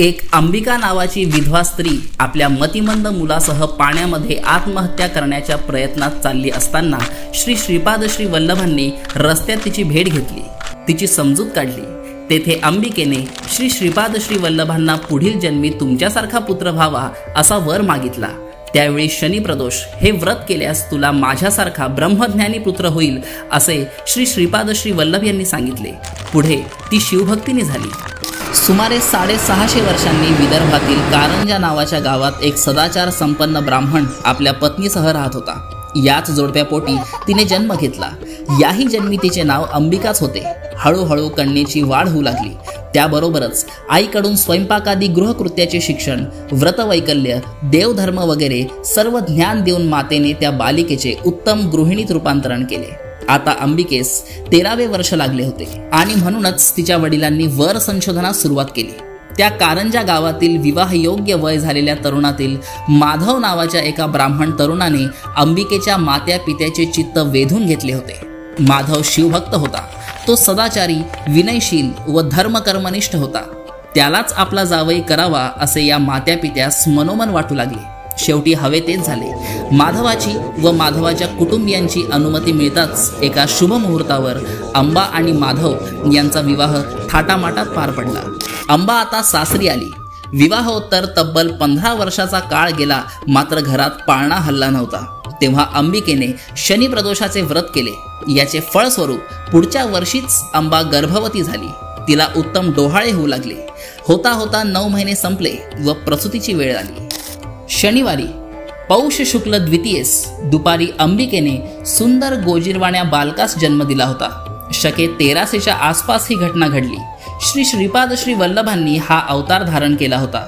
एक अंबिका नावाची विधवा स्त्री आपल्या मतिमंद मुलासह पाण्यामध्ये आत्महत्या करण्याच्या प्रयत्नात चालली असताना श्री श्रीपाद श्री वल्लभांनी रस्त्यात तिची भेट घेतली, तिची समजूत काढली। तेथे अंबिकेने श्री श्रीपाद श्री वल्लभांना पुढील जन्मी तुमच्यासारखा पुत्र व्हावा असा वर मागितला। त्यावेळी शनी प्रदोष, हे व्रत केल्यास तुला माझ्यासारखा ब्रह्मज्ञानी पुत्र होईल असे श्री श्रीपाद श्री वल्लभ यांनी सांगितले। पुढे ती शिवभक्तीने झाली। सुमारे 650 वर्षांनी विदर्भातील कारंजा नावाच्या गावात एक सदाचार संपन्न ब्राह्मण आपल्या पत्नीसह राहत होता। याच जोडप्यापोटी तिने जन्म घेतला। याही जन्मी तिचे नाव अंबिकाच होते। हळूहळू कन्येची वाढ होऊ लागली। त्याबरोबरच आईकडून स्वयंपाकादी गृहकृत्याचे शिक्षण, व्रतवैकल्य, देवधर्म वगैरे सर्व ज्ञान देऊन मातेने त्या बालिकेचे उत्तम गृहिणीत रूपांतरण केले। आता अंबिकेस 13वे वर्ष लागले होते आणि म्हणूनच तिच्या वडिलांनी वर संशोधनास सुरुवात केली। त्या कारंजा गावातील विवाहयोग्य वय झालेल्या तरुणातील माधव नावाच्या एका ब्राह्मण तरुणाने अंबिकेच्या मात्या पित्याचे चित्त वेधून घेतले होते। माधव शिवभक्त होता। तो सदाचारी, विनयशील व धर्मकर्मनिष्ठ होता। त्यालाच आपला जावई करावा असे या मात्या पित्यास मनोमन वाटू लागले। शेवटी हवे तेच झाले। माधवाची व माधवाच्या कुटुंबियांची अनुमती मिळताच एका शुभ मुहूर्तावर अंबा आणि माधव यांचा विवाह थाटामाटात पार पडला। अंबा आता सासरी आली। विवाहोत्तर तब्बल 15 वर्षाचा काळ गेला, मात्र घरात पाळणा हल्ला नव्हता। तेव्हा अंबिकेने शनी प्रदोषाचे व्रत केले। याचे फळस्वरूप पुढच्या वर्षीच अंबा गर्भवती झाली। तिला उत्तम डोहाळे होऊ लागले। होता होता 9 महिने संपले व प्रसूतीची वेळ आली। शनिवारी पौष शुक्ल द्वितीयेस दुपारी अंबिकेने सुंदर गोजिरवाण्या बालकास जन्म दिला होता। शके 1300च्या आसपास ही घटना घडली। श्री श्रीपाद श्री वल्लभांनी हा अवतार धारण केला होता।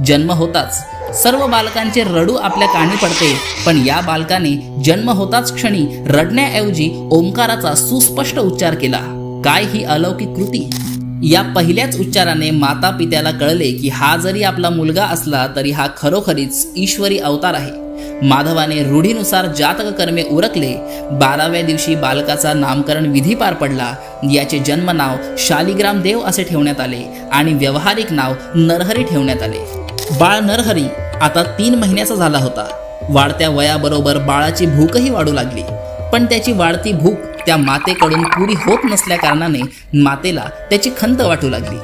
जन्म होताच सर्व बालकांचे रडू आपल्या कानी पडते, पण या बालकाने जन्म होताच क्षणी रडण्याऐवजी ओंकाराचा सुस्पष्ट उच्चार केला। काय ही अलौकिक कृती! या पहिल्याच उच्चाराने माता पित्याला कळले की हा जरी आपला मुलगा असला तरी हा खरोखरीच ईश्वरी अवतार आहे। माधवाने रूढीनुसार जातक कर्मे उरकले। 12व्या दिवशी बालकाचा नामकरण विधी पार पडला। याचे जन्म नाव शालिग्राम देव असे ठेवण्यात आले आणि व्यावहारिक नाव नरहरी ठेवण्यात आले। बाळ नरहरी आता 3 महिन्याचा झाला होता। वाढत्या वयाबरोबर बाळाची भूकही वाढू लागली, पण त्याची वाढती भूक त्या मातेकडून पुरी होत नसल्या कारणाने मातेला त्याची खंत वाटू लागली।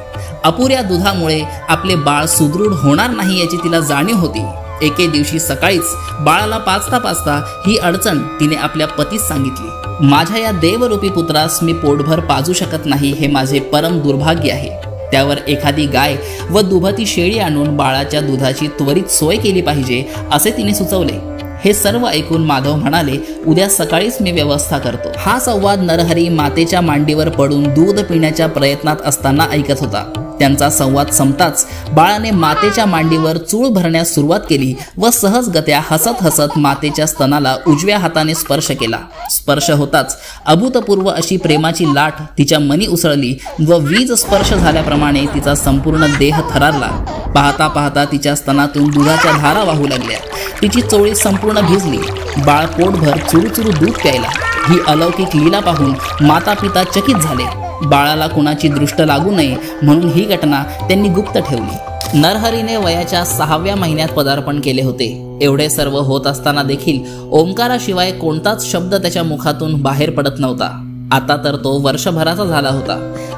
अपुऱ्या दुधामुळे आपले बाळ सुदृढ होणार नाही याची तिला जाणीव होती। एके दिवशी सकाळीच बाळाला पाजता ही अडचण तिने आपल्या पतीस सांगितली। माझ्या या देवरूपी पुत्रास मी पोटभर पाजू शकत नाही, हे माझे परम दुर्भाग्य आहे। त्यावर एखादी गाय व दुभती शेळी आणून बाळाच्या दुधाची त्वरित सोय केली पाहिजे असे तिने सुचवले। हे सर्व ऐकून माधव म्हणाले, उद्या सकाळीच मी व्यवस्था करतो। हा संवाद नरहरी मातेच्या मांडीवर पडून दूध पिण्याच्या प्रयत्नात असताना ऐकत होता। त्यांचा संवाद संपताच बाळाने मातेच्या मांडीवर चूळ भरण्यास सुरुवात केली व सहजगत्या हसत हसत मातेच्या स्तनाला उजव्या हाताने स्पर्श केला। स्पर्श होताच अभूतपूर्व अशी प्रेमाची लाट तिच्या मनी उसळली व वीज स्पर्श झाल्याप्रमाणे तिचा संपूर्ण देह थरारला। पाहता पाहता तिच्या स्तनातून दुधाच्या धारा वाहू लागल्या। तिची चोळी संपूर्ण भिजली। बाळ पोटभर चुरूचुरू दूध प्यायला। ही अलौकिक लीला पाहून माता पिता चकित झाले। बाळाला कुणाची दृष्ट लागू नये म्हणून ही घटना त्यांनी गुप्त ठेवली। नरहरीने वयाच्या 6व्या महिन्यात पदार्पण केले होते। एवढे सर्व होत असताना देखील ओंकाराशिवाय कोणताच शब्द त्याच्या मुखातून बाहेर पडत नव्हता। आता तर तो वर्षभराचा झाला होता,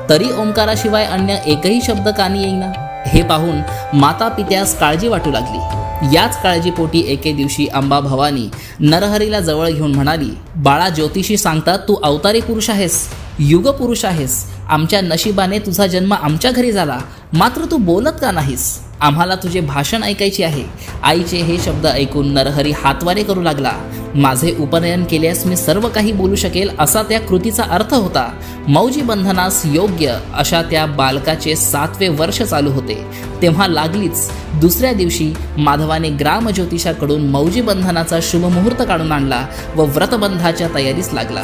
तरी ओंकाराशिवाय अन्य एकही शब्द कानी येईना। हे पाहून माता पित्यास काळजी वाटू लागली। याच काळजीपोटी एके दिवशी अंबा भवानी नरहरीला जवळ घेऊन म्हणाली, बाळा, ज्योतिषी सांगतात तू अवतारी पुरुष आहेस, युगपुरुष आहेस। आमच्या नशिबाने तुझा जन्म आमच्या घरी झाला, मात्र तू बोलत का नाहीस? आम्हाला तुझे भाषण ऐकायचे आहे। आईचे हे शब्द ऐकून नरहरी हातवारे करू लागला। माझे उपनयन केल्यास मी सर्व काही बोलू शकेल असा त्या कृतीचा अर्थ होता। मौजी बंधनास योग्य अशा त्या बालकाचे 7वे वर्ष चालू होते। तेव्हा लागलीच दुसऱ्या दिवशी माधवाने ग्रामज्योतिषाकडून मौजी बंधनाचा शुभ मुहूर्त काढून आणला व व्रतबंधाच्या तयारीस लागला।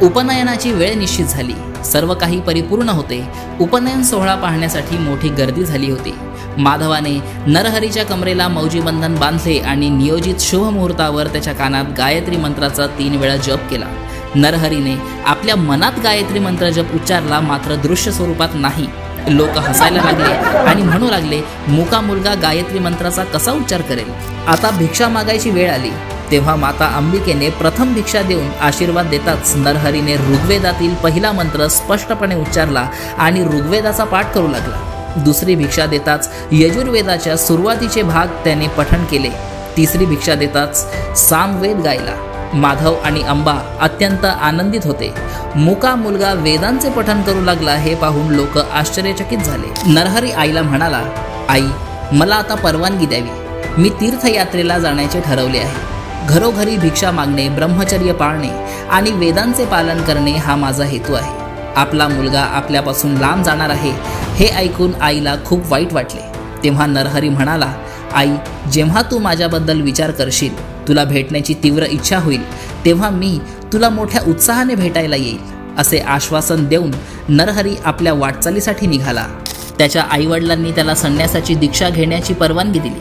उपनयनाची वेळ निश्चित झाली। सर्व काही परिपूर्ण होते। उपनयन सोहळा पाहण्यासाठी मोठी गर्दी झाली होती। माधवाने नरहरीच्या कमरेला मौजी बंधन बांधले आणि नियोजित शुभ मुहूर्तावर त्याच्या कानात गायत्री मंत्राचा 3 वेळा जप केला। नरहरीने आपल्या मनात गायत्री मंत्र जप उच्चारला, मात्र दृश्य स्वरूपात नाही। लोक हसायला लागले आणि म्हणू लागले, मुका मुलगा गायत्री मंत्राचा कसा उच्चार करेल. आता भिक्षा मागायची वेळ आली. तेव्हा माता अंबिकेने प्रथम भिक्षा देऊन आशीर्वाद देताच नरहरीने ऋग्वेदातील पहिला मंत्र स्पष्टपणे उच्चारला आणि ऋग्वेदाचा पाठ करू लागला. दुसरी भिक्षा देताच यजुर्वेदाच्या सुरुवातीचे भाग त्याने पठण केले. तिसरी भिक्षा देताच सामवेद गायला. माधव आणि अंबा अत्यंत आनंदित होते. मुका मुलगा वेदांचे पठण करू लागला हे पाहून लोक आश्चर्यचकित झाले. नरहरी आईला म्हणाला, आई, मला आता परवानगी द्यावी. मी तीर्थयात्रेला जाण्याचे ठरवले आहे. घरोघरी भिक्षा मागणे, ब्रह्मचर्य पाळणे आणि वेदांचे पालन करणे हा माझा हेतू आहे. आपला मुलगा आपल्यापासून लांब जाणार आहे हे ऐकून आईला खूप वाईट वाटले. तेव्हा नरहरी म्हणाला, आई, जेव्हा तू माझ्याबद्दल विचार करशील, तुला भेटण्याची तीव्र इच्छा होईल, तेव्हा मी तुला मोठ्या उत्साहाने भेटायला येईल. असे आश्वासन देऊन नरहरी आपल्या वाटचालीसाठी निघाला. त्याच्या आईवडिलांनी त्याला संन्यासाची दीक्षा घेण्याची परवानगी दिली.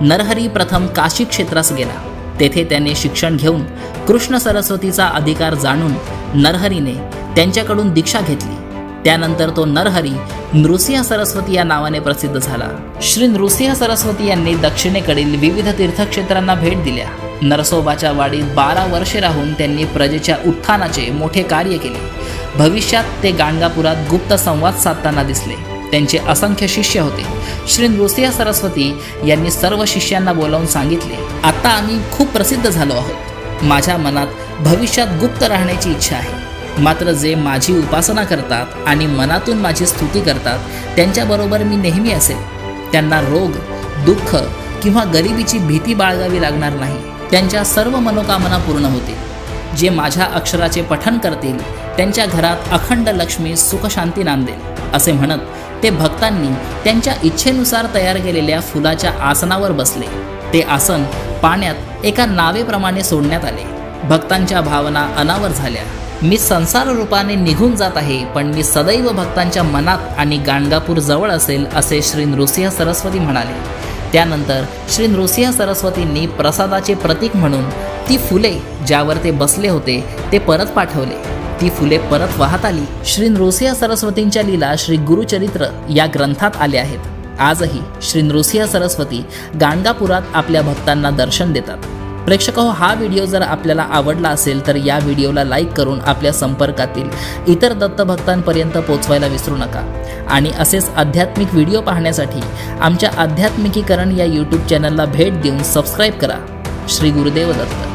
नरहरी प्रथम काशी क्षेत्रास गेला. तेथे त्याने शिक्षण घेऊन कृष्ण सरस्वतीचा अधिकार जाणून नरहरीने त्यांच्याकडून दीक्षा घेतली. त्यानंतर तो नरहरी नृसिंह सरस्वती या नावाने प्रसिद्ध झाला. श्री नृसिंह सरस्वती यांनी दक्षिणेकडील विविध तीर्थक्षेत्रांना भेट दिल्या. नरसोबाच्या वाडीत 12 वर्षे राहून त्यांनी प्रजेच्या उत्थानाचे मोठे कार्य केले. भविष्यात ते गाणगापुरात गुप्त संवाद साधताना दिसले. त्यांचे असंख्य शिष्य होते. श्री नृसिंह सरस्वती यांनी सर्व शिष्यांना बोलावून सांगितले, आता आम्ही खूप प्रसिद्ध झालो आहोत. माझ्या मनात भविष्यात गुप्त राहण्याची इच्छा आहे. मात्र जे माझी उपासना करतात आणि मनातून माझी स्तुती करतात त्यांच्याबरोबर मी नेहमी असेल. त्यांना रोग, दुःख किंवा गरिबीची भीती बाळगावी लागणार नाही. त्यांच्या सर्व मनोकामना पूर्ण होतील. जे माझ्या अक्षराचे पठण करतील त्यांच्या घरात अखंड लक्ष्मी सुखशांती नांदेल. असे म्हणत ते भक्तांनी त्यांच्या इच्छेनुसार तयार केलेल्या फुलाच्या आसनावर बसले. ते आसन पाण्यात एका नावेप्रमाणे सोडण्यात आले. भक्तांच्या भावना अनावर झाल्या. मी संसार रूपाने निघून जात आहे, पण मी सदैव भक्तांच्या मनात आणि गाणगापूर जवळ असेल, असे श्री नृसिंह सरस्वती म्हणाले. त्यानंतर श्री नृसिंह सरस्वतींनी प्रसादाचे प्रतीक म्हणून ती फुले ज्यावर ते बसले होते ते परत पाठवले. ती फुले परत वाहत आली. श्री नृसिंह सरस्वतींच्या लीला श्री गुरुचरित्र या ग्रंथात आल्या आहेत. आजही श्री नृसिंह सरस्वती गाणगापुरात आपल्या भक्तांना दर्शन देतात. प्रेक्षक हो, हा व्हिडिओ जर आपल्याला आवडला असेल तर या व्हिडिओला लाईक करून आपल्या संपर्कातील इतर दत्तभक्तांपर्यंत पोहोचवायला विसरू नका. आणि असेच आध्यात्मिक व्हिडिओ पाहण्यासाठी आमच्या आध्यात्मिकीकरण या यूट्यूब चॅनलला भेट देऊन सबस्क्राईब करा. श्री गुरुदेव दत्त.